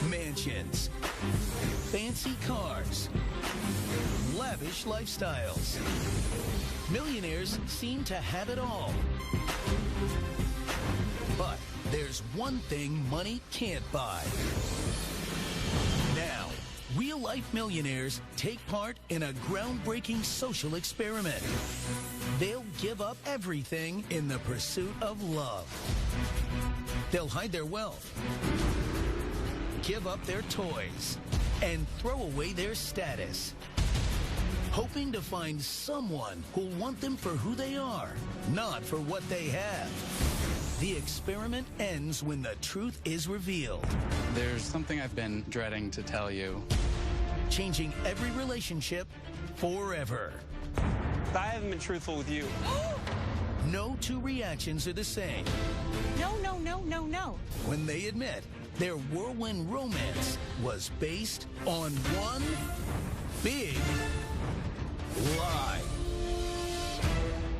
mansions, fancy cars, lavish lifestyles. Millionaires seem to have it all. But there's one thing money can't buy. Now, real-life millionaires take part in a groundbreaking social experiment. They'll give up everything in the pursuit of love. They'll hide their wealth, give up their toys, and throw away their status, hoping to find someone who'll want them for who they are, not for what they have. The experiment ends when the truth is revealed. There's something I've been dreading to tell you. Changing every relationship forever. I haven't been truthful with you. No two reactions are the same. No, no, no, no, no. When they admit their whirlwind romance was based on one big lie.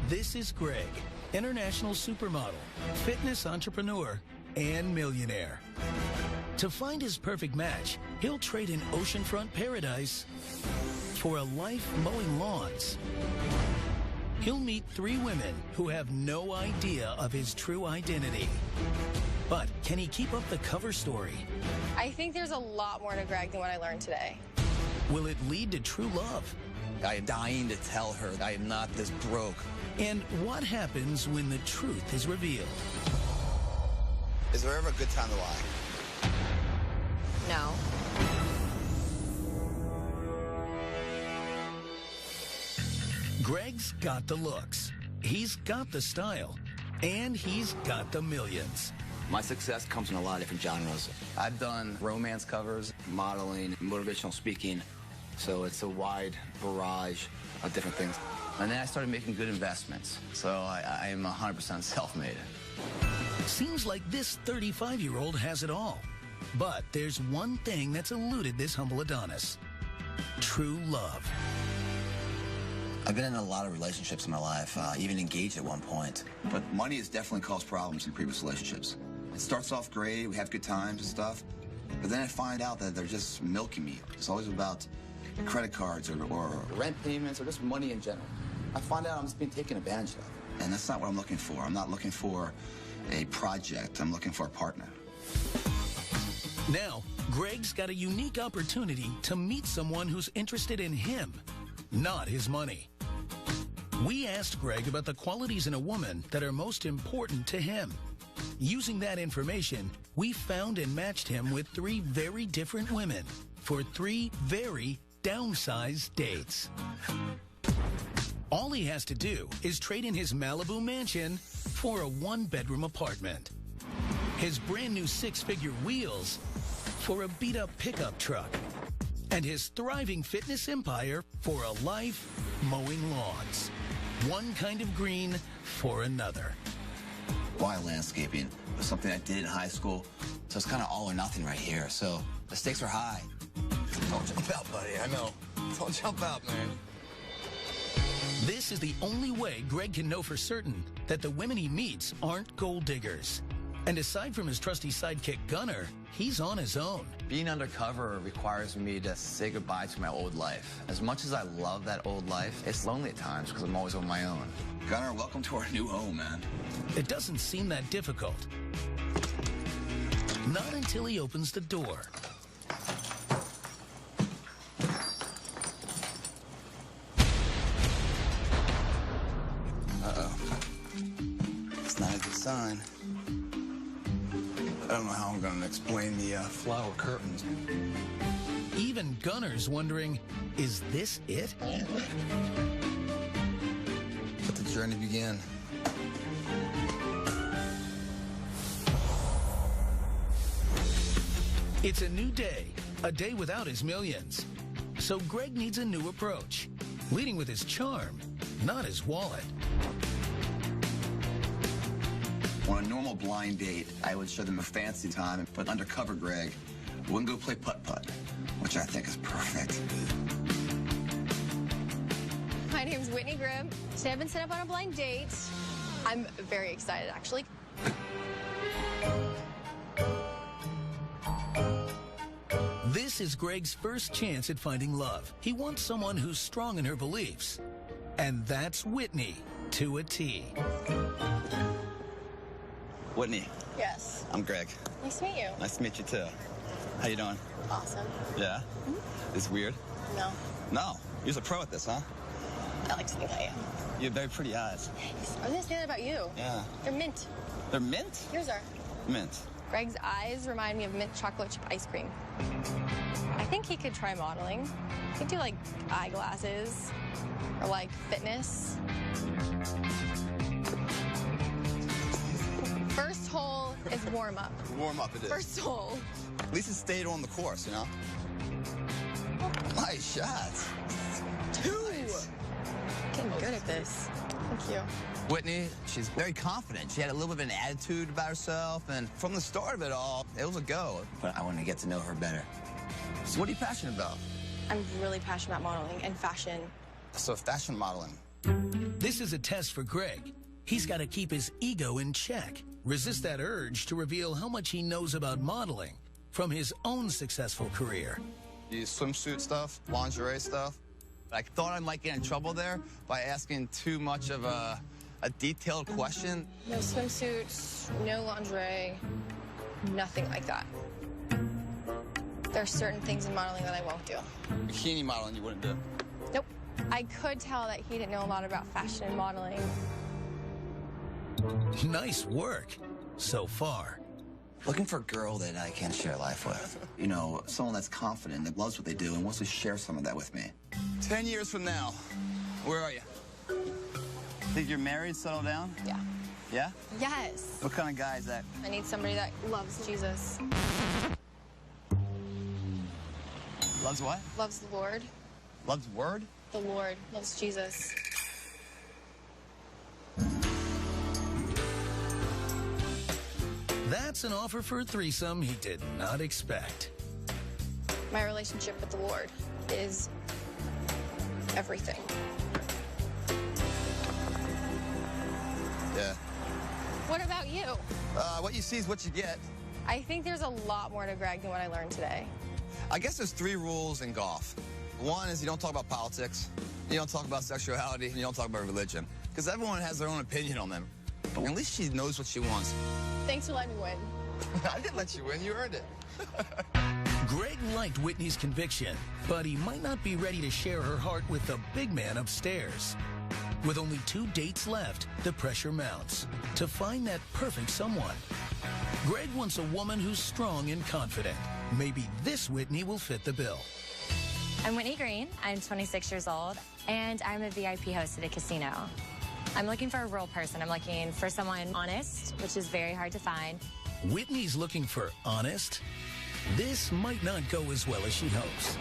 This is Greg, international supermodel, fitness entrepreneur, and millionaire. To find his perfect match, he'll trade an oceanfront paradise for a life mowing lawns. He'll meet 3 women who have no idea of his true identity. But can he keep up the cover story? I think there's a lot more to Greg than what I learned today. Will it lead to true love? I am dying to tell her I am not this broke. And what happens when the truth is revealed? Is there ever a good time to lie? No. Greg's got the looks, he's got the style, and he's got the millions. My success comes in a lot of different genres. I've done romance covers, modeling, motivational speaking, so it's a wide barrage of different things. And then I started making good investments, so I am 100% self-made. Seems like this 35-year-old has it all. But there's one thing that's eluded this humble Adonis: true love. I've been in a lot of relationships in my life, even engaged at one point. But money has definitely caused problems in previous relationships. It starts off great, we have good times and stuff, but then I find out that they're just milking me. It's always about credit cards or rent payments or just money in general. I find out I'm just being taken advantage of. And that's not what I'm looking for. I'm not looking for a project. I'm looking for a partner. Now, Greg's got a unique opportunity to meet someone who's interested in him, not his money. We asked Greg about the qualities in a woman that are most important to him. Using that information, we found and matched him with 3 very different women for 3 very downsized dates. All he has to do is trade in his Malibu mansion for a 1-bedroom apartment, his brand new 6-figure wheels for a beat-up pickup truck, and his thriving fitness empire for a life mowing lawns. One kind of green for another. Why landscaping? It was something I did in high school, so it's kind of all or nothing right here. So the stakes are high. Don't jump out, buddy. I know. Don't jump out, man. This is the only way Greg can know for certain that the women he meets aren't gold diggers. And aside from his trusty sidekick Gunner, he's on his own. Being undercover requires me to say goodbye to my old life. As much as I love that old life, it's lonely at times because I'm always on my own. Gunner, welcome to our new home, man. It doesn't seem that difficult. Not until he opens the door. Uh-oh. It's not a good sign. I don't know how I'm going to explain the flower curtains. Even Gunner's wondering, is this it? Let the journey begin. It's a new day, a day without his millions. So Greg needs a new approach, leading with his charm, not his wallet. On a normal blind date, I would show them a fancy time, but undercover Greg wouldn't go play putt-putt, which I think is perfect. My name's Whitney Grimm. Today I've been set up on a blind date. I'm very excited, actually. This is Greg's first chance at finding love. He wants someone who's strong in her beliefs. And that's Whitney to a T. Whitney, Yes. I'm Greg. Nice to meet you. Nice to meet you too. How you doing? Awesome. Yeah? It's weird? No, No. You're a pro at this, huh? I like to think I am. You have very pretty eyes. I was gonna say that about you. Yeah. They're mint. They're mint? Yours are. Mint. Greg's eyes remind me of mint chocolate chip ice cream. I think he could try modeling. He could do like eyeglasses or like fitness. First hole is warm up. Warm up it is. First hole. At least it stayed on the course, you know? Nice shots. Two. Nice. Getting good at this. Thank you. Whitney, she's very confident. She had a little bit of an attitude about herself, and from the start of it all, it was a go. But I want to get to know her better. So what are you passionate about? I'm really passionate about modeling and fashion. So fashion modeling. This is a test for Greg. He's got to keep his ego in check, resist that urge to reveal how much he knows about modeling from his own successful career. You swimsuit stuff, lingerie stuff. I thought I might get in trouble there by asking too much of a detailed question. No swimsuits, no lingerie, nothing like that. There are certain things in modeling that I won't do. Bikini modeling you wouldn't do. Nope. I could tell that he didn't know a lot about fashion and modeling. Nice work so far. Looking for a girl that I can share life with. You know, someone that's confident, that loves what they do, and wants to share some of that with me. 10 years from now, where are you? Think you're married, settled down? Yeah. Yeah? Yes. What kind of guy is that? I need somebody that loves Jesus. Loves what? Loves the Lord. Loves word? The Lord loves Jesus. That's an offer for a threesome he did not expect. My relationship with the Lord is everything. Yeah. What about you? What you see is what you get. I think there's a lot more to Greg than what I learned today. I guess there's 3 rules in golf. One is you don't talk about politics, you don't talk about sexuality, and you don't talk about religion. Because everyone has their own opinion on them. But at least she knows what she wants. Thanks for letting me win. I didn't let you win, you earned it. Greg liked Whitney's conviction, but he might not be ready to share her heart with the big man upstairs. With only 2 dates left, the pressure mounts to find that perfect someone. Greg wants a woman who's strong and confident. Maybe this Whitney will fit the bill. I'm Whitney Green. I'm 26 years old, and I'm a VIP host at a casino. I'm looking for a real person. I'm looking for someone honest, which is very hard to find. Whitney's looking for honest? This might not go as well as she hopes.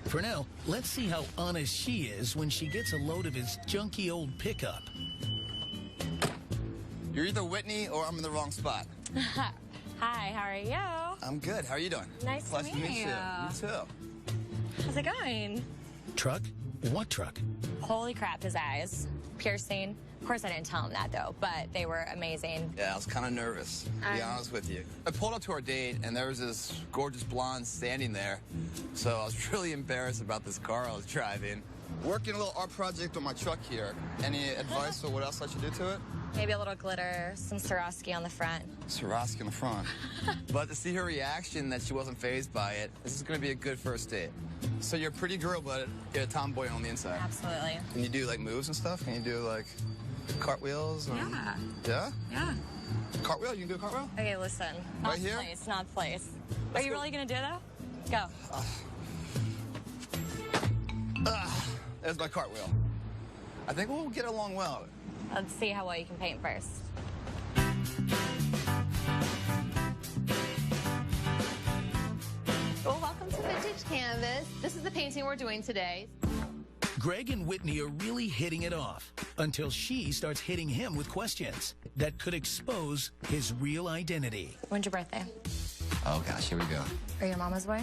For now, let's see how honest she is when she gets a load of his junky old pickup. You're either Whitney or I'm in the wrong spot. Hi, how are you? I'm good. How are you doing? Nice to meet you. Me too. How's it going? Truck? What truck? Holy crap, his eyes. Piercing. Of course, I didn't tell him that, though, but they were amazing. Yeah, I was kind of nervous, to be honest with you. I pulled up to our date, and there was this gorgeous blonde standing there. So I was really embarrassed about this car I was driving. Working a little art project on my truck here. Any advice on what else I should do to it? Maybe a little glitter, some Swarovski on the front. Swarovski in the front. But to see her reaction that she wasn't fazed by it, this is going to be a good first date. So you're a pretty girl, but you're a tomboy on the inside. Absolutely. Can you do, like, moves and stuff? Can you do, like, cartwheels? Yeah. Yeah? Yeah. Cartwheel? You can do a cartwheel? Okay, listen. Not Right here? place, not place. Let's Are you go. really going to do it, though? Go. There's my cartwheel. I think we'll get along well. Let's see how well you can paint first. Well, welcome to Vintage Canvas. This is the painting we're doing today. Greg and Whitney are really hitting it off until she starts hitting him with questions that could expose his real identity. When's your birthday? Oh, gosh, here we go. Are you your mama's boy?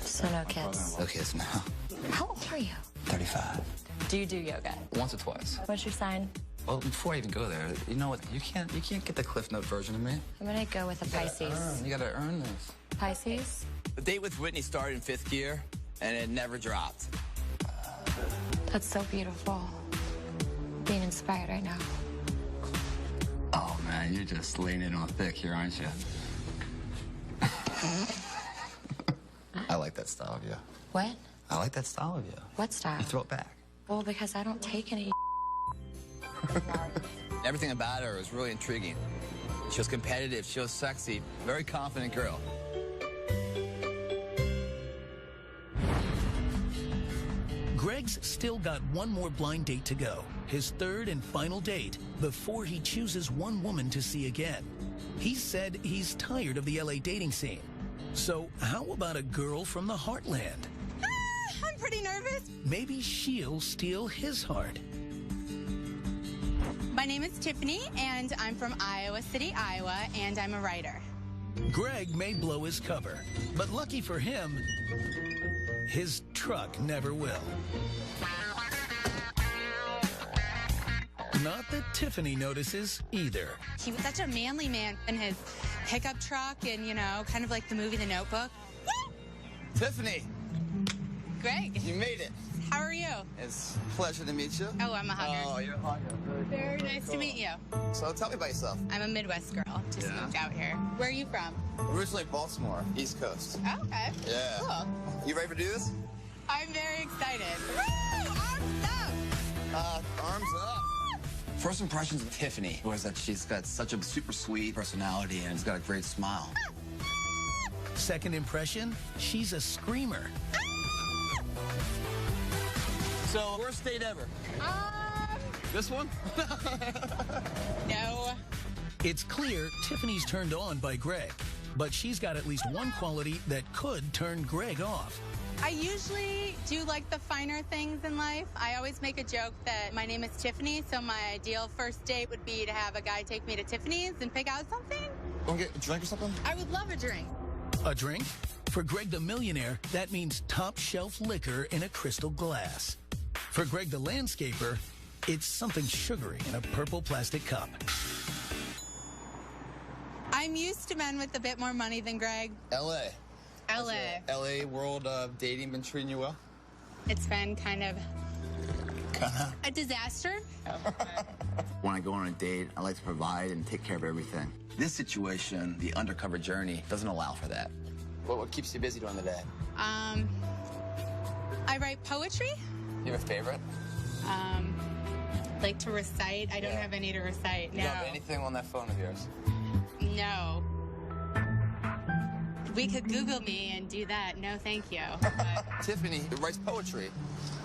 So no kids. No kids now. How old are you? 35. Do you do yoga? Once or twice. What's your sign? Well, before I even go there, you know what? You can't get the Cliff Note version of me. I'm gonna go with a Pisces. You gotta earn this. Pisces? The date with Whitney started in 5th gear, and it never dropped. That's so beautiful. Being inspired right now. Oh, man, you're just laying it on thick here, aren't you? I like that style of you. What? I like that style of you. What style? You throw it back. Well, because I don't take any. Everything about her was really intriguing. She was competitive, she was sexy, very confident girl. Greg's still got one more blind date to go, his third and final date, before he chooses one woman to see again. He said he's tired of the LA dating scene. So how about a girl from the heartland? I'm pretty nervous. Maybe she'll steal his heart. My name is Tiffany, and I'm from Iowa City, Iowa, and I'm a writer. Greg may blow his cover, but lucky for him, his truck never will. Not that Tiffany notices either. He was such a manly man in his pickup truck and, you know, kind of like the movie The Notebook. Tiffany, Greg, you made it. how are you? It's a pleasure to meet you. Oh, I'm a hugger. Oh, you're a hugger. Very nice to meet you. So tell me about yourself. I'm a Midwest girl. Just Yeah. moved out here. Where are you from? Originally Baltimore, East Coast. Oh, okay. Yeah. Cool. You ready to do this? I'm very excited. Woo! Arms up! Arms up. First impressions of Tiffany was that she's got such a super sweet personality and has got a great smile. Second impression, she's a screamer. So, worst date ever? This one? No. It's clear Tiffany's turned on by Greg, but she's got at least one quality that could turn Greg off. I usually do like the finer things in life. I always make a joke that my name is Tiffany, so my ideal first date would be to have a guy take me to Tiffany's and pick out something. Want to get a drink or something? I would love a drink. A drink? For Greg the Millionaire, that means top shelf liquor in a crystal glass. For Greg the Landscaper, it's something sugary in a purple plastic cup. I'm used to men with a bit more money than Greg. LA. LA. LA world of dating been treating you well? It's been kind of a disaster. When I go on a date, I like to provide and take care of everything. This situation, the undercover journey, doesn't allow for that. What keeps you busy during the day? I write poetry. You have a favorite? Like to recite. I don't have any to recite. No. You have anything on that phone of yours? No. We could Google me and do that. No, thank you. But Tiffany writes poetry,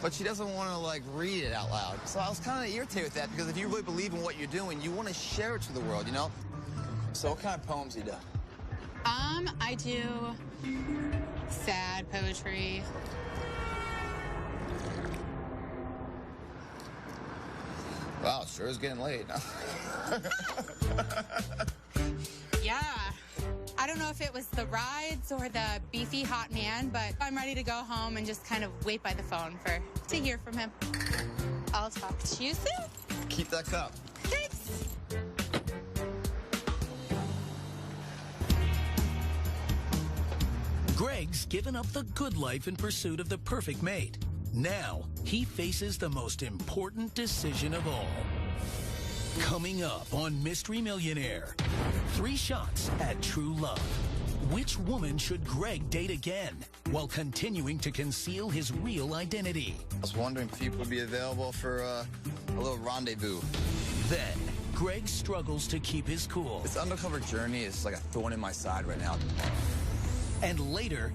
but she doesn't want to, like, read it out loud. So I was kind of irritated with that, because if you really believe in what you're doing, you want to share it to the world, you know? So what kind of poems do you do? I do sad poetry. Wow, it sure is getting late. Yeah. I don't know if it was the rides or the beefy hot man, but I'm ready to go home and just kind of wait by the phone to hear from him. I'll talk to you soon. Keep that cup. Thanks. Greg's given up the good life in pursuit of the perfect mate. Now, he faces the most important decision of all. Coming up on Mystery Millionaire, 3 shots at true love. Which woman should Greg date again while continuing to conceal his real identity? I was wondering if people would be available for a little rendezvous. Then, Greg struggles to keep his cool. This undercover journey is like a thorn in my side right now. And later,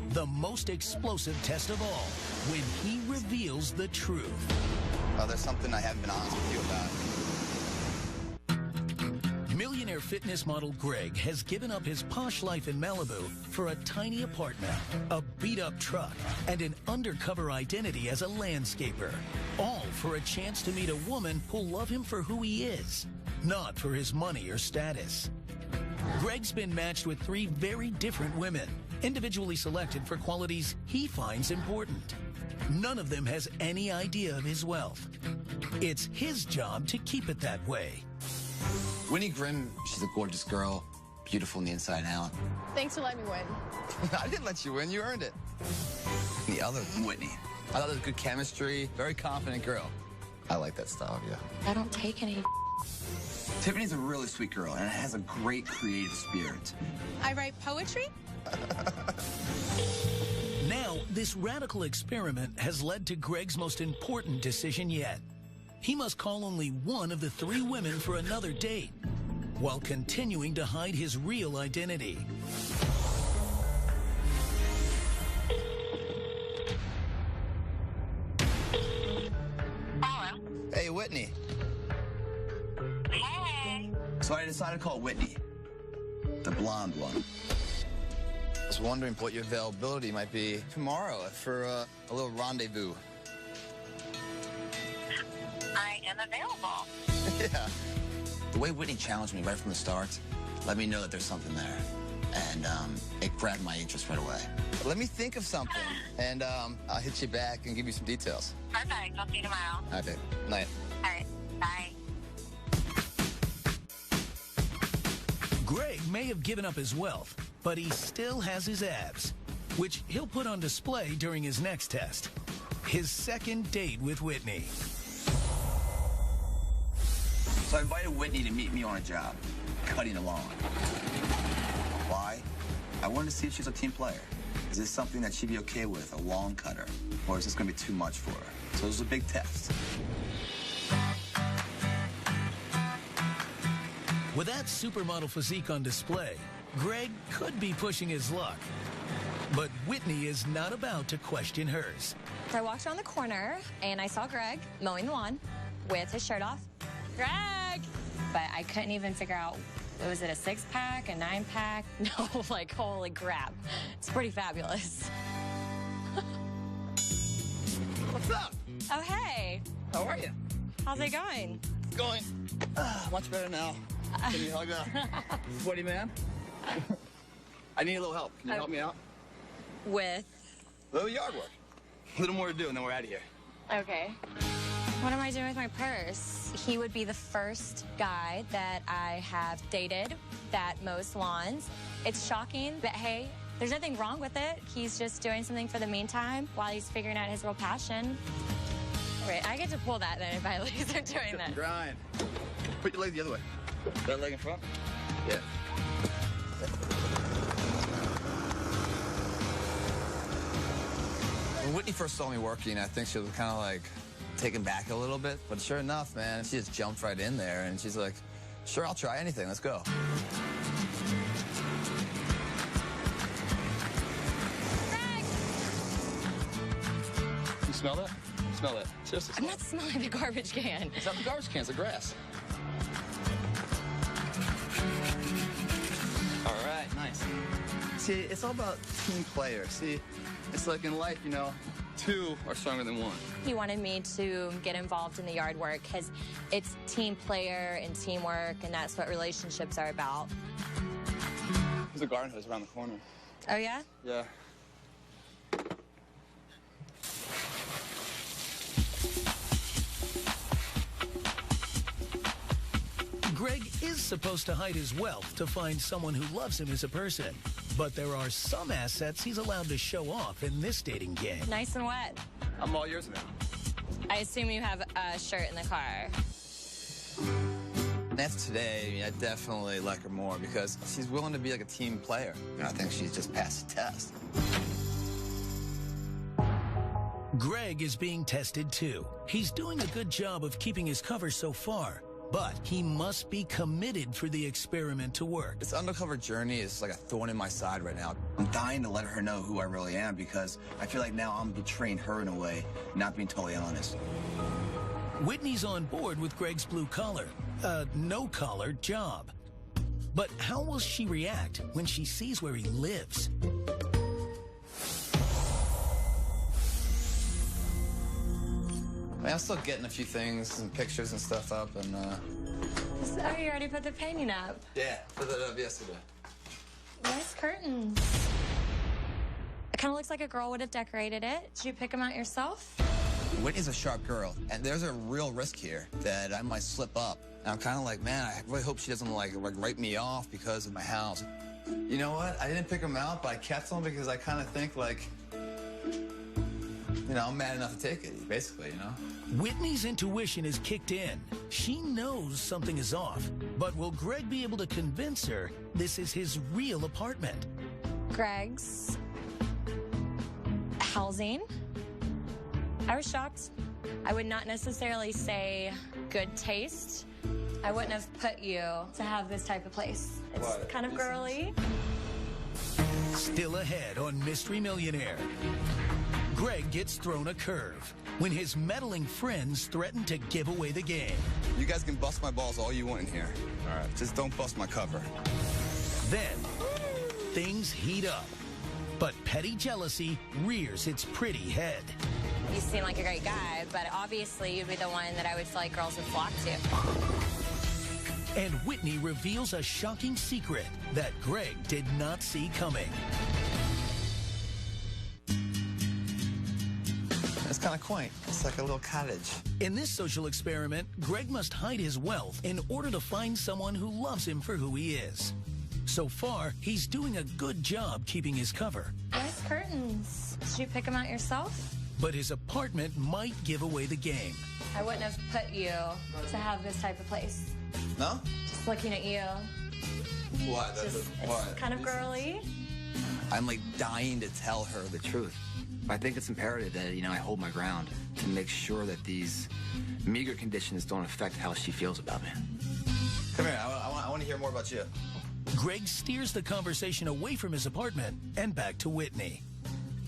the most explosive test of all, when he reveals the truth. Oh, there's something I haven't been honest with you about. Millionaire fitness model Greg has given up his posh life in Malibu for a tiny apartment, a beat-up truck, and an undercover identity as a landscaper. All for a chance to meet a woman who'll love him for who he is, not for his money or status. Greg's been matched with 3 very different women, individually selected for qualities he finds important. None of them has any idea of his wealth. It's his job to keep it that way. Whitney Grimm, she's a gorgeous girl, beautiful on the inside out. Thanks for letting me win. I didn't let you win. You earned it. The other Whitney. I thought it was good chemistry, very confident girl. I like that style of you. I don't take any. Tiffany's a really sweet girl and has a great creative spirit. I write poetry. Now, this radical experiment has led to Greg's most important decision yet. He must call only one of the 3 women for another date, while continuing to hide his real identity. Hey, Whitney. Hey. So I decided to call Whitney, the blonde one. I was wondering what your availability might be tomorrow for a little rendezvous. I am available. Yeah. The way Whitney challenged me right from the start let me know that there's something there. And it grabbed my interest right away. Let me think of something, and I'll hit you back and give you some details. Perfect. I'll see you tomorrow. All right, babe. Night. All right. Bye. Greg may have given up his wealth, but he still has his abs, which he'll put on display during his next test. His second date with Whitney. So I invited Whitney to meet me on a job, cutting a lawn. Why? I wanted to see if she's a team player. Is this something that she'd be okay with, a lawn cutter? Or is this going to be too much for her? So it was a big test. With that supermodel physique on display, Greg could be pushing his luck. But Whitney is not about to question hers. So I walked around the corner and I saw Greg mowing the lawn with his shirt off. Greg! But I couldn't even figure out, was it a 6-pack, a 9-pack? No, like, holy crap. It's pretty fabulous. What's up? Oh, hey. How are you? How's it going? It's going much better now. Can you hug a sweaty man? I need a little help. Can you help me out? With? A little yard work. A little more to do, and then we're out of here. Okay. What am I doing with my purse? He would be the first guy that I have dated that mows lawns. It's shocking, but hey, there's nothing wrong with it. He's just doing something for the meantime while he's figuring out his real passion. Right, I get to pull that then if I start doing that. Grind. Put your leg the other way. That leg in front? Yeah. When Whitney first saw me working, I think she was kind of like taken back a little bit. But sure enough, man, she just jumped right in there. And she's like, sure, I'll try anything. Let's go. Greg! You smell that? Smell that. Seriously, I'm not smelling the garbage can. It's not the garbage can, it's the grass. All right, nice. See, it's all about team player. See, it's like in life, you know, 2 are stronger than 1. He wanted me to get involved in the yard work because it's team player and teamwork, and that's what relationships are about. There's a garden hose around the corner. Oh, yeah? Yeah. Greg is supposed to hide his wealth to find someone who loves him as a person. But there are some assets he's allowed to show off in this dating game. Nice and wet. I'm all yours now. I assume you have a shirt in the car. And after today, I mean, I definitely like her more because she's willing to be like a team player. And I think she's just passed the test. Greg is being tested too. He's doing a good job of keeping his cover so far, but he must be committed for the experiment to work. This undercover journey is like a thorn in my side right now. I'm dying to let her know who I really am because I feel like now I'm betraying her in a way, not being totally honest. Whitney's on board with Greg's blue-collar, no-collar job. But how will she react when she sees where he lives? I mean, I'm still getting a few things and pictures and stuff up, and Oh, you already put the painting up. yeah, put that up yesterday. Nice curtains. It kind of looks like a girl would have decorated it. Did you pick them out yourself? Whitney's a sharp girl, and there's a real risk here that I might slip up. And I'm kind of like, man, I really hope she doesn't like write me off because of my house. You know what? I didn't pick him out, but I kept him because I kind of think like, you know, I'm mad enough to take it, basically, you know? Whitney's intuition is kicked in. She knows something is off, but will Greg be able to convince her this is his real apartment? Greg's housing. I was shocked. I would not necessarily say good taste. I wouldn't have put you to have this type of place. It's kind of girly. Still ahead on Mystery Millionaire. Greg gets thrown a curve when his meddling friends threaten to give away the game. You guys can bust my balls all you want in here. All right. Just don't bust my cover. Then, things heat up. But petty jealousy rears its pretty head. You seem like a great guy, but obviously you'd be the one that I would feel like girls would flock to. And Whitney reveals a shocking secret that Greg did not see coming. It's kind of quaint. It's like a little cottage. In this social experiment, Greg must hide his wealth in order to find someone who loves him for who he is. So far, he's doing a good job keeping his cover. Nice curtains. Did you pick them out yourself? But his apartment might give away the game. I wouldn't have put you to have this type of place. No? Just looking at you. Why? It's kind of girly. I'm like dying to tell her the truth. I think it's imperative that, you know, I hold my ground to make sure that these meager conditions don't affect how she feels about me. Come here. I want to hear more about you. Greg steers the conversation away from his apartment and back to Whitney.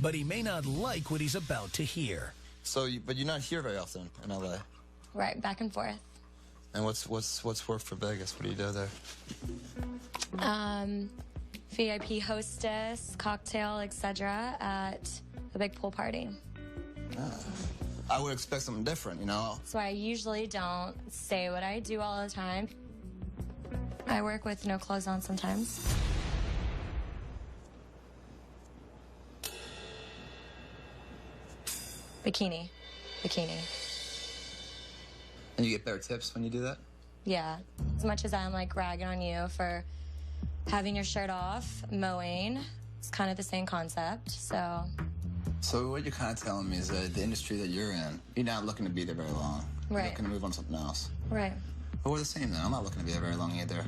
But he may not like what he's about to hear. So, but you're not here very often in LA. Right, back and forth. And what's work for Vegas? What do you do there? VIP hostess, cocktail, etc. at a big pool party. I would expect something different, you know? So I usually don't say what I do all the time. I work with no clothes on sometimes. Bikini. And you get better tips when you do that? Yeah. As much as I'm like ragging on you for having your shirt off, mowing, it's kind of the same concept, so. So what you're kind of telling me is that the industry that you're in, you're not looking to be there very long. Right. You're looking to move on to something else. Right. But we're the same then. I'm not looking to be there very long either.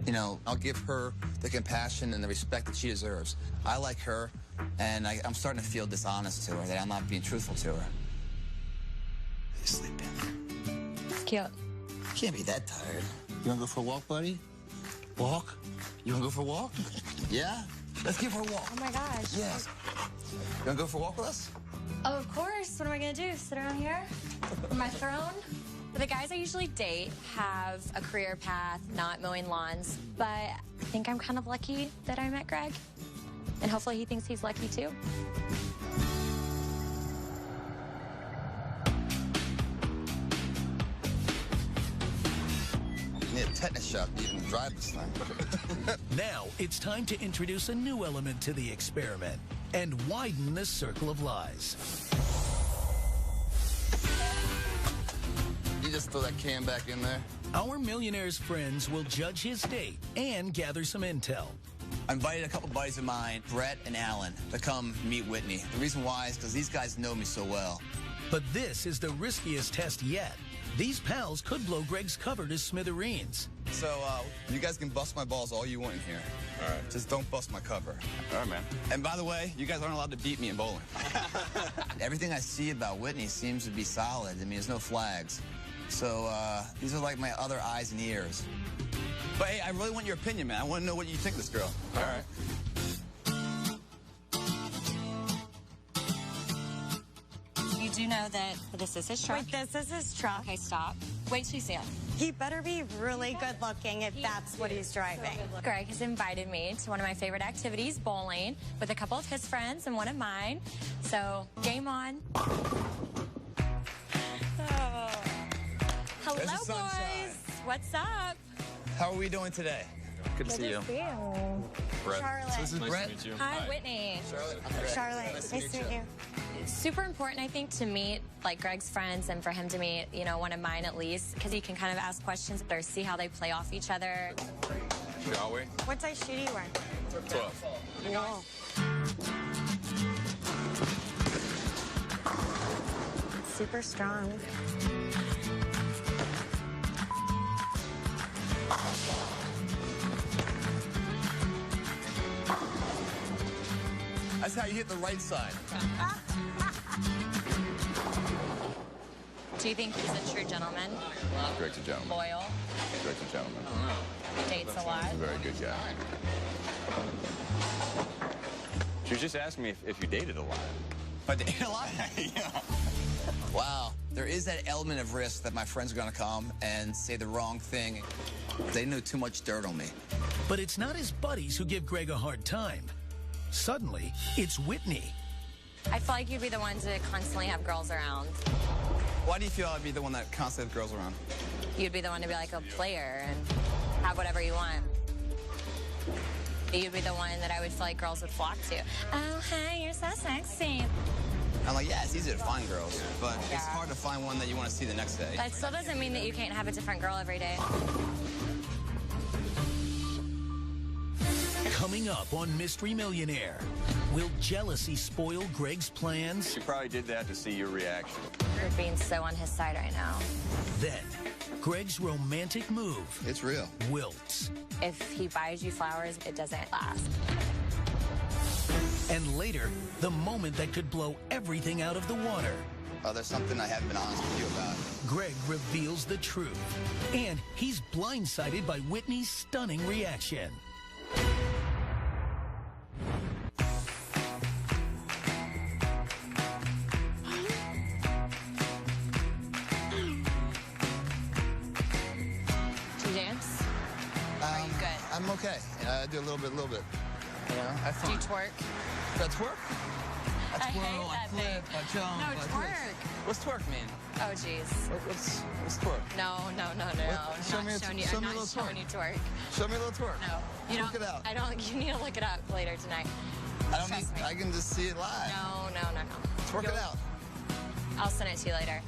You know, I'll give her the compassion and the respect that she deserves. I like her, and I'm starting to feel dishonest to her, that I'm not being truthful to her. You're sleeping. It's cute. You can't be that tired. You wanna go for a walk, buddy? Walk? You wanna go for a walk? Yeah? Let's give her a walk. Oh my gosh. Yes. You wanna go for a walk with us? Oh, of course. What am I gonna do? Sit around here? On my throne? The guys I usually date have a career path, not mowing lawns, but I think I'm kind of lucky that I met Greg. And hopefully he thinks he's lucky too. You need a tetanus shot to even drive this thing. Now it's time to introduce a new element to the experiment and widen the circle of lies. You just throw that can back in there? Our millionaire's friends will judge his date and gather some intel. I invited a couple buddies of mine, Brett and Alan, to come meet Whitney. The reason why is because these guys know me so well. But this is the riskiest test yet. These pals could blow Greg's cover to smithereens. So, you guys can bust my balls all you want in here. All right. Just don't bust my cover. All right, man. And by the way, you guys aren't allowed to beat me in bowling. Everything I see about Whitney seems to be solid. I mean, there's no flags. So, these are like my other eyes and ears. But hey, I really want your opinion, man. I want to know what you think of this girl. All right. You do know that this is his truck. Wait, this is his truck. Okay, stop. Wait till you see him. He better be really good looking if that's what he's driving. Greg has invited me to one of my favorite activities, bowling, with a couple of his friends and one of mine. So, game on. Hello, There's the sunshine. boys. What's up? How are we doing today? Good to see you. Brett. Charlotte. So this is Nice Brett. to meet you. Hi, Whitney. Charlotte. Nice to meet you. Super important, I think, to meet like Greg's friends and for him to meet, you know, one of mine at least, because he can kind of ask questions or see how they play off each other. Shall we? What size shoe do you wear? 12. Whoa. Super strong. That's how you hit the right side. Do you think he's a true gentleman? Greg's a gentleman. Loyal? Greg's a gentleman. Dates a lot? He's a very good guy. She was just asking me if you dated a lot. I dated a lot? Yeah. Wow. There is that element of risk that my friends are going to come and say the wrong thing. They know too much dirt on me. But it's not his buddies who give Greg a hard time. Suddenly, it's Whitney. I feel like you'd be the one to constantly have girls around. Why do you feel I'd be the one that constantly has girls around? You'd be the one to be like a player and have whatever you want. You'd be the one that I would feel like girls would flock to. Oh, hey, you're so sexy. I'm like, yeah, it's easy to find girls, but it's hard to find one that you want to see the next day. That still doesn't mean that you can't have a different girl every day. Coming up on Mystery Millionaire, will jealousy spoil Greg's plans? She probably did that to see your reaction. You're being so on his side right now. Then, Greg's romantic move. It's real. Wilts. If he buys you flowers, it doesn't last. And later, the moment that could blow everything out of the water. Oh, there's something I haven't been honest with you about. Greg reveals the truth. And he's blindsided by Whitney's stunning reaction. Do you dance? Are you good? I'm okay. I do a little bit. You know, I Do you twerk? That's twerk? I hate that thing. I jump, No, I twist. twerk. What's twerk mean? Oh, jeez. What's twerk? No. Show me a I'm little not twerk. showing you twerk. Show me a little twerk. No. You Look don't. it out. I don't. You need to look it up later tonight. I don't Trust need. me. I can just see it live. No. Twerk it out. I'll send it to you later.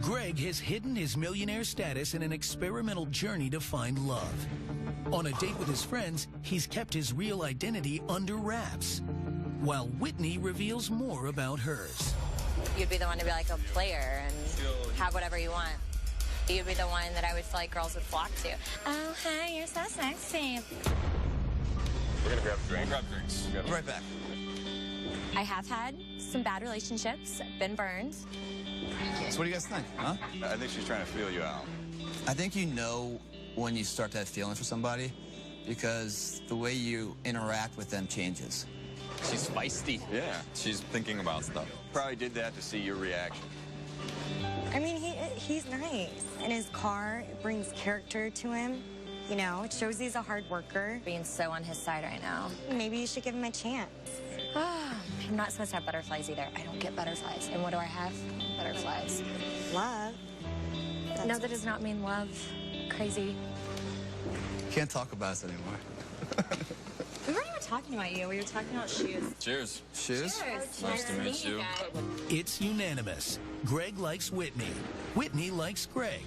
Greg has hidden his millionaire status in an experimental journey to find love. On a date with his friends, he's kept his real identity under wraps, while Whitney reveals more about hers. You'd be the one to be like a player and have whatever you want. You'd be the one that I would feel like girls would flock to. Oh, hey, you're so sexy. We're gonna grab a drink. Grab drinks. Be right back. I have had some bad relationships, been burned. So what do you guys think? Huh? I think she's trying to feel you out. I think you know when you start to have feelings for somebody because the way you interact with them changes. She's feisty. Yeah. She's thinking about stuff. Probably did that to see your reaction. I mean, he's nice. And his car, it brings character to him. You know, it shows he's a hard worker. Being so on his side right now. Maybe you should give him a chance. I'm not supposed to have butterflies either. I don't get butterflies. And what do I have? Butterflies. Love. No, that does not mean love. Crazy. Can't talk about us anymore. We weren't even talking about you. We were talking about shoes. Cheers. Shoes? Cheers. Nice to meet you. It's unanimous. Greg likes Whitney. Whitney likes Greg.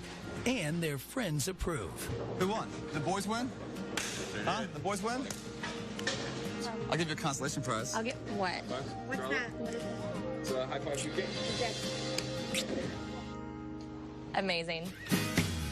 And their friends approve. Who won? The boys win? Huh? The boys win? I'll give you a consolation prize. I'll get what? What's that? It's a high five shoe game. Amazing.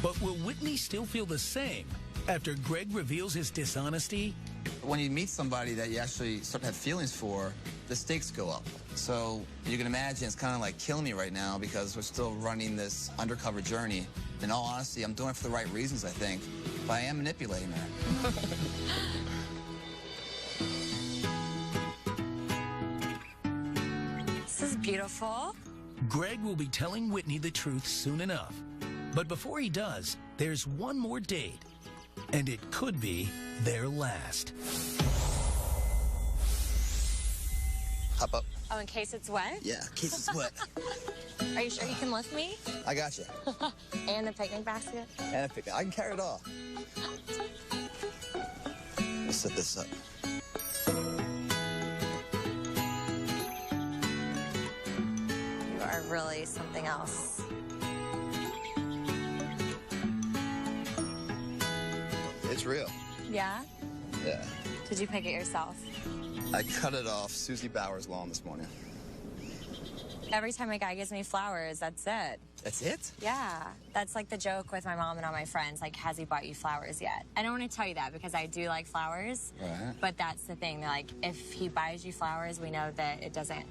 But will Whitney still feel the same after Greg reveals his dishonesty? When you meet somebody that you actually start to have feelings for, the stakes go up. So you can imagine it's kind of like killing me right now because we're still running this undercover journey. In all honesty, I'm doing it for the right reasons, I think. But I am manipulating her. This is beautiful. Greg will be telling Whitney the truth soon enough. But before he does, there's one more date. And it could be their last. Hop up. Oh, in case it's wet? Yeah, in case it's wet. Are you sure you can lift me? I got you. And the picnic basket? And I can carry it all. Let's set this up. You are really something else. It's real. Yeah? Yeah. Did you pick it yourself? I cut it off Susie Bauer's lawn this morning. Every time a guy gives me flowers, that's it. That's it? Yeah. That's like the joke with my mom and all my friends. Like, has he bought you flowers yet? I don't want to tell you that because I do like flowers. Right. But that's the thing. They're like, if he buys you flowers, we know that it doesn't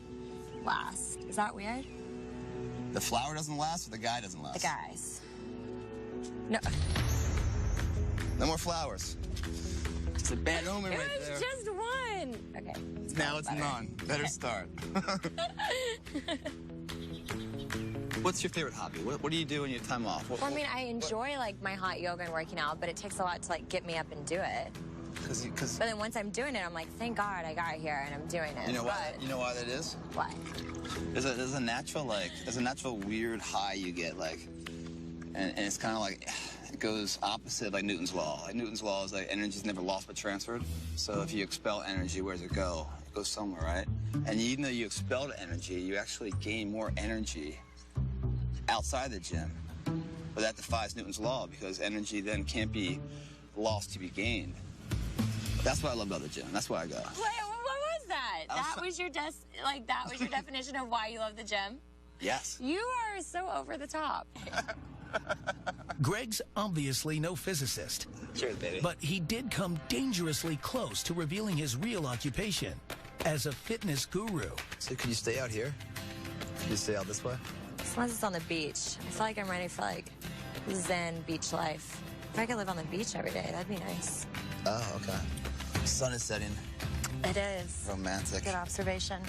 last. Is that weird? The flower doesn't last or the guy doesn't last? The guys. No. No more flowers. It's a bad omen right there. It was just one. Okay. Now it's none. Better start. What's your favorite hobby? What do you do in your time off? Well, I mean, I enjoy like my hot yoga and working out, but it takes a lot to like get me up and do it. But then once I'm doing it, I'm like, thank God I got here and I'm doing it. You know why? You know why that is? Why? There's a natural weird high you get, like, and it's kind of like it goes opposite like Newton's law. Like Newton's law is like energy's never lost but transferred. So if you expel energy, where does it go? It goes somewhere, right? And even though you expelled energy, you actually gain more energy outside the gym. But that defies Newton's law because energy then can't be lost to be gained. That's what I love about the gym. That's why I go. Wait, what was that? That was your definition of why you love the gym? Yes. You are so over the top. Greg's obviously no physicist. Cheers, baby. But he did come dangerously close to revealing his real occupation as a fitness guru. So could you stay out here? Could you stay out this way? As long as it's on the beach. I feel like I'm ready for like Zen beach life. If I could live on the beach every day, that'd be nice. Oh, okay. Sun is setting. It is. Romantic. Good observation.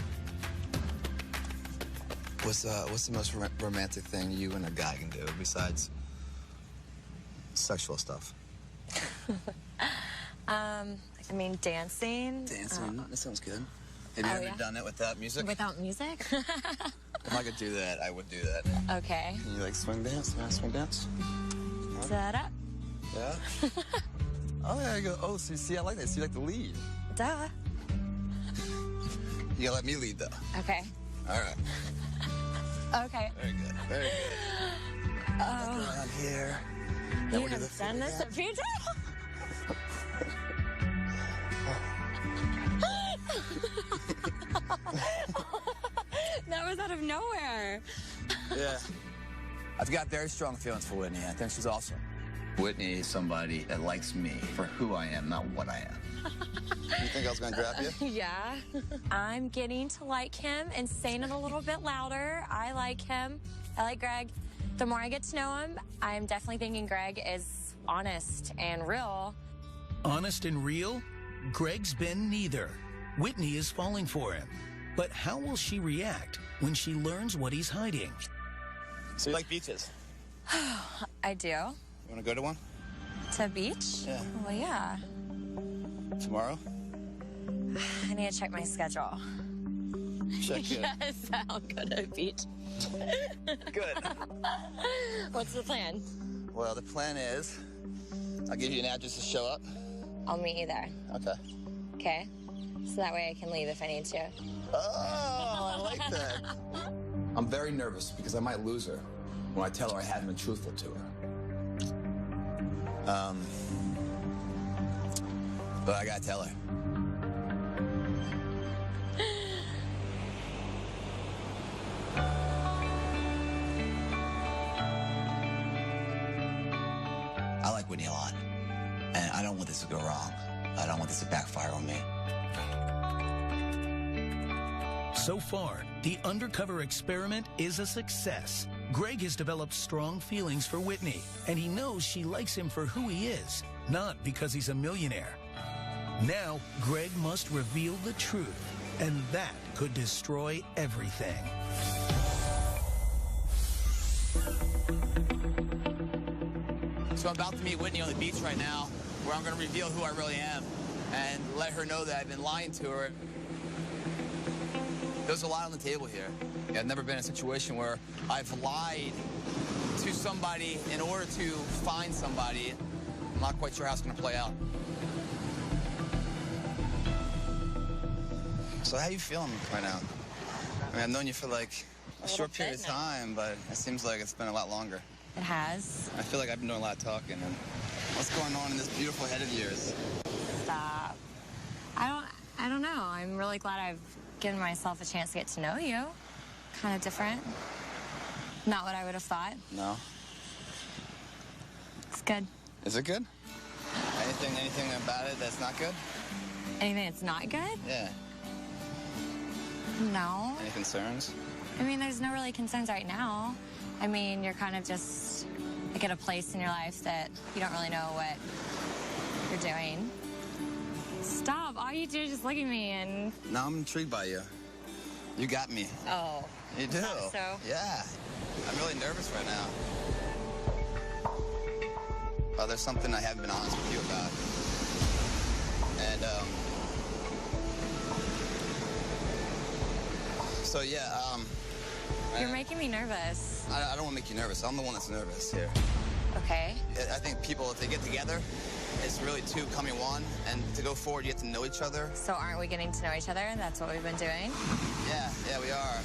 What's the most romantic thing you and a guy can do besides sexual stuff? I mean, dancing. Dancing. That sounds good. Have you ever done it without music? Without music? If I could do that, I would do that. Okay. Can you like swing dance? Yeah, swing dance? Da-da. Yeah? Oh, yeah, you go. Oh, so you see, I like that. So you like the lead. Duh. You gotta let me lead, though. Okay. All right. Okay. Very good. Very good. Oh. Around here. You have done this a few times? That was out of nowhere. Yeah. I've got very strong feelings for Whitney. I think she's awesome. Whitney is somebody that likes me for who I am, not what I am. You think I was going to grab you? Yeah. I'm getting to like him and saying it a little bit louder. I like him. I like Greg. The more I get to know him, I'm definitely thinking Greg is honest and real. Honest and real? Greg's been neither. Whitney is falling for him. But how will she react when she learns what he's hiding? So you like beaches? I do. You want to go to one? To a beach? Yeah. Well, yeah. Tomorrow? I need to check my schedule. Check it. Yes, I'll go to a beach. Good. What's the plan? Well, the plan is I'll give you an address to show up. I'll meet you there. Okay. Okay? So that way I can leave if I need to. Oh, I like that. I'm very nervous because I might lose her when I tell her I haven't been truthful to her. But I gotta tell her. I like Whitney a lot, and I don't want this to go wrong. I don't want this to backfire on me. So far, the undercover experiment is a success. Greg has developed strong feelings for Whitney, and he knows she likes him for who he is, not because he's a millionaire. Now, Greg must reveal the truth, and that could destroy everything. So I'm about to meet Whitney on the beach right now, where I'm going to reveal who I really am and let her know that I've been lying to her. There's a lot on the table here. I've never been in a situation where I've lied to somebody in order to find somebody. I'm not quite sure how it's going to play out. So how you feeling right now? I mean, I've known you for like a short period of time, but it seems like it's been a lot longer. It has. I feel like I've been doing a lot of talking. And what's going on in this beautiful head of yours? Stop. I don't know. I'm really glad I've given myself a chance to get to know you. Kind of different. Not what I would have thought. No. It's good. Is it good? Anything about it that's not good? Anything that's not good? Yeah. No. Any concerns? I mean, there's no really concerns right now. I mean, you're kind of just like at a place in your life that you don't really know what you're doing. Stop. All you do is just look at me and... No, I'm intrigued by you. You got me. Oh. You do? So? Yeah. I'm really nervous right now. Well, there's something I haven't been honest with you about. And, so, yeah, You're making me nervous. I don't want to make you nervous. I'm the one that's nervous here. Okay. I think people, if they get together, it's really two becoming one. And to go forward, you get to know each other. So aren't we getting to know each other? That's what we've been doing? Yeah, we are.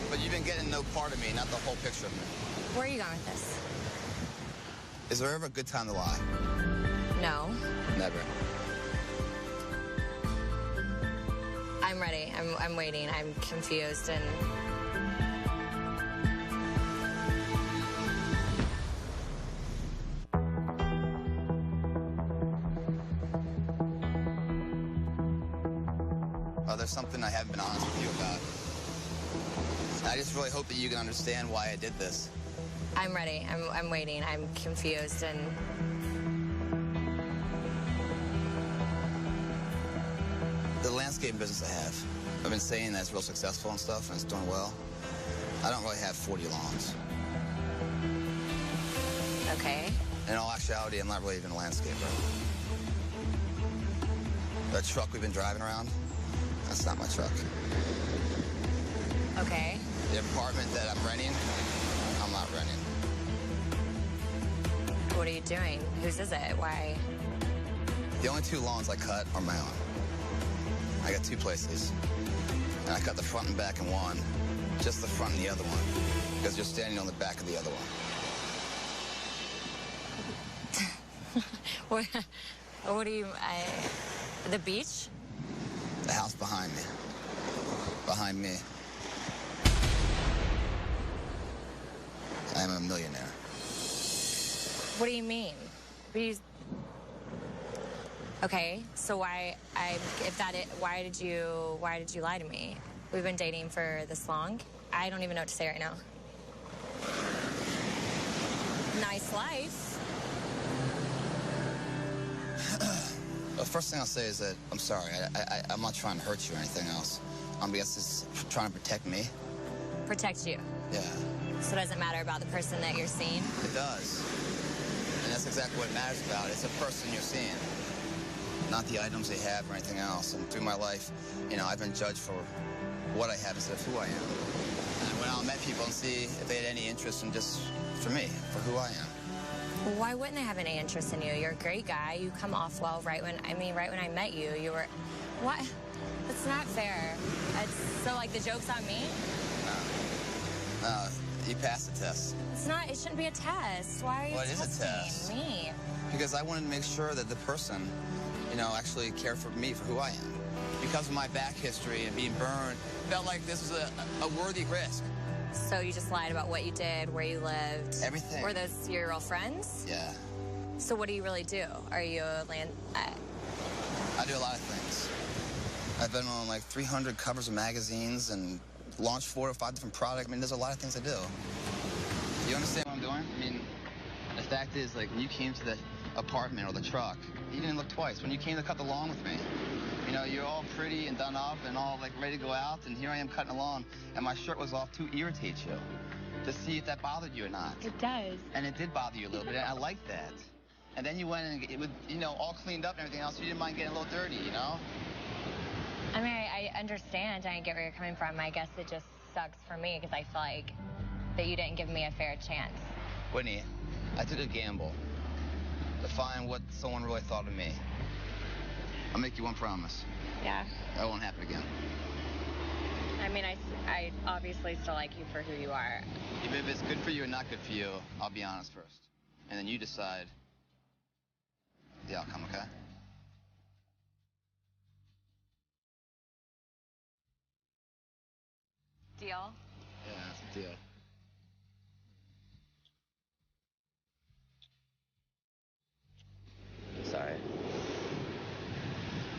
But you've been getting no part of me, not the whole picture of me. Where are you going with this? Is there ever a good time to lie? No. Never. I'm ready. I'm waiting. I'm confused and... Well, there's something I haven't been honest with you about. I just really hope that you can understand why I did this. I'm ready. I'm waiting. I'm confused and... The landscape business I have, I've been saying that it's real successful and stuff, and it's doing well. I don't really have 40 lawns. Okay. In all actuality, I'm not really even a landscaper. That truck we've been driving around, that's not my truck. Okay. The apartment that I'm renting, I'm not renting. What are you doing? Whose is it? Why? The only two lawns I cut are my own. I got two places. And I cut the front and back in one, just the front and the other one, because you're standing on the back of the other one. What do you... the beach? The house behind me. Behind me. I am a millionaire. What do you mean? What do you... Okay, so why did you lie to me? We've been dating for this long. I don't even know what to say right now. Nice life. The first thing I'll say is that I'm sorry. I'm not trying to hurt you or anything else. I guess it's trying to protect me. Protect you. Yeah. So it doesn't matter about the person that you're seeing? It does. And that's exactly what it matters about. It's a person you're seeing, not the items they have or anything else. And through my life, I've been judged for what I have instead of who I am. And I went out and met people and see if they had any interest in just for me, for who I am. Why wouldn't they have any interest in you? You're a great guy. You come off well right when I met you, you were... What? That's not fair. So, like, the joke's on me? No, you passed the test. It shouldn't be a test. Why are you testing it is a test. Me? Because I wanted to make sure that the person, actually cared for me for who I am. Because of my back history and being burned, felt like this was a worthy risk. So you just lied about what you did, where you lived? Everything. Were those your real friends? Yeah. So what do you really do? Are you a land... I do a lot of things. I've been on like 300 covers of magazines and launched 4 or 5 different products. There's a lot of things I do. You understand what I'm doing? The fact is, like, when you came to the apartment or the truck, you didn't look twice. When you came to cut the lawn with me, you're all pretty and done up and all, like, ready to go out, and here I am cutting the lawn, and my shirt was off to irritate you, to see if that bothered you or not. It does. And it did bother you a little bit, and I liked that. And then you went and it was, all cleaned up and everything else, so you didn't mind getting a little dirty, understand and I get where you're coming from. I guess it just sucks for me because I feel like that you didn't give me a fair chance. Whitney, I took a gamble to find what someone really thought of me. I'll make you one promise. Yeah. That won't happen again. I mean, I obviously still like you for who you are. Even if it's good for you or not good for you, I'll be honest first. And then you decide the outcome, okay? Deal? Yeah, that's a deal. Sorry.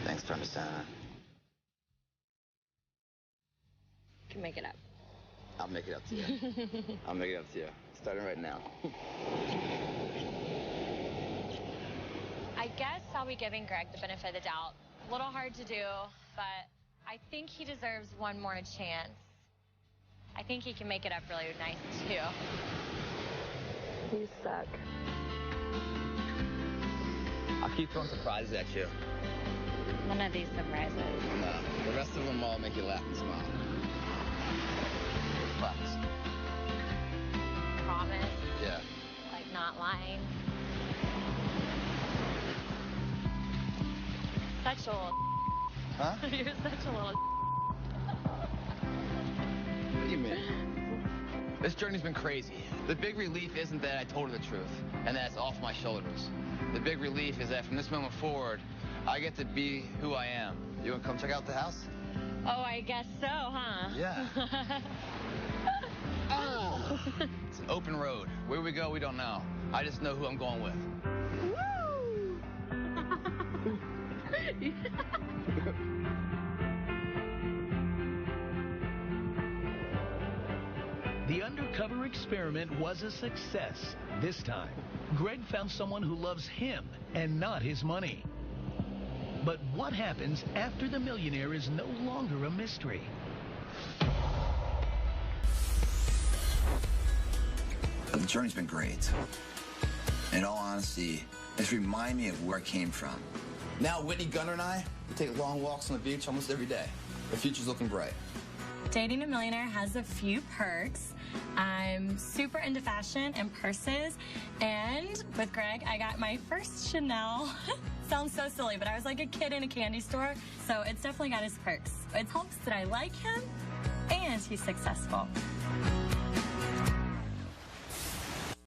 Thanks for understanding. You can make it up. I'll make it up to you. I'll make it up to you. Starting right now. I guess I'll be giving Greg the benefit of the doubt. A little hard to do, but I think he deserves one more chance. I think he can make it up really nice, too. You suck. I'll keep throwing surprises at you. None of these surprises. No, the rest of them all make you laugh and smile. Promise. Promise? Yeah. Like not lying? Such a little Huh? You're such a little What do you mean? This journey's been crazy. The big relief isn't that I told her the truth, and that it's off my shoulders. The big relief is that from this moment forward, I get to be who I am. You want to come check out the house? Oh, I guess so, huh? Yeah. Oh. It's an open road. Where we go, we don't know. I just know who I'm going with. Woo! The undercover experiment was a success. This time, Greg found someone who loves him and not his money. But what happens after the millionaire is no longer a mystery? The journey's been great. In all honesty, it's reminded me of where I came from. Now, Whitney, Gunner, and I, we take long walks on the beach almost every day. The future's looking bright. Dating a millionaire has a few perks. I'm super into fashion and purses, and with Greg, I got my first Chanel. Sounds so silly, but I was like a kid in a candy store, so it's definitely got its perks. It helps that I like him, and he's successful.